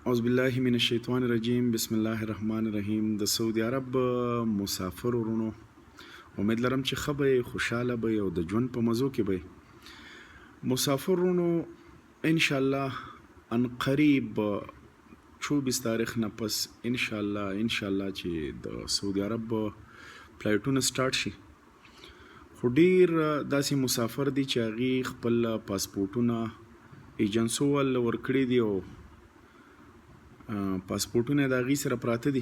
اعوذ بالله من الشیطان الرجیم بسم الله الرحمن الرحیم. د سعودي عرب مسافر ورونو، امید لرم چې ښه به خوشحاله به او د ژوند په مزو کې به مسافر ورونو انشاءالله ان قریب 24 تاریخ نه پس انشاءالله چې د سعودي عرب فلایټونه سٹارټ شي. خو ډیر داسې مسافر دي چې هغې خپل پاسپورټونه ایجنسو ول ورکړي دي او پاسپورټونه د هغې سره پراته دي.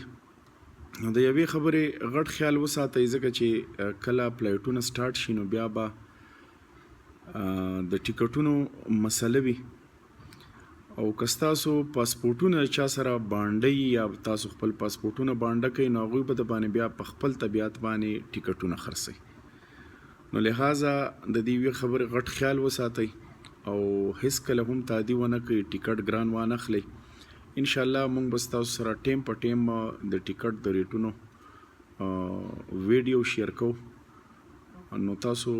نو د یوې خبرې غټ خیال وساتئ، ځکه چې کله فلایټونه سټارټ شي نو بیا به د ټیکټونو مسله وي، او که ستاسو پاسپورټونه چا سره بانډوي یا تاسو خپل پاسپورټونه بانډه کوئ نو هغوی به د باندې بیا په خپل طبیعت باندې ټیکټونه خرڅوي. نو لہذا د دې یوې خبرې غټ خیال وساتئ او هیڅکله هم تعدي ونه کوئ، ټیکټ ګران وانه خلئ. انشاءالله مونږ به ستاسو سره ټیم په ټیم د ټیکټ د ریټونو ویډیو شیر کوو. نو تاسو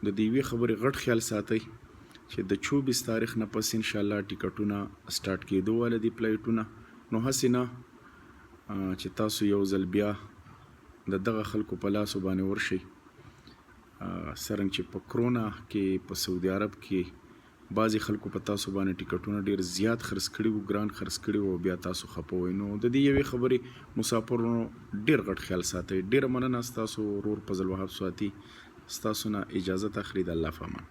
د دې یوې خبرې غټ خیال ساتئ چې د 24 تاریخ نه پس انشاءالله ټیکټونه سټارټ کېدو والا دي فلایټونه. نو هسې نه چې تاسو یو ځل بیا د دغه خلکو په لاسو باندې ورشئ، څرنګه چې په کرونا کې په سعودي عرب کې بعضې خلکو په تاسو باندې ټیکټونه ډېر زیات خرڅ کړي وو، ګران خرڅ کړي وو، بیا تاسو خفه وئ. نو د دې یوې خبرې مسافرونو ډېر غټ خیال ساتئ. ډېره مننه ستاسو ورور فضل وهاب سواتي ستاسو نه اجازت اخلي. د الله په امان.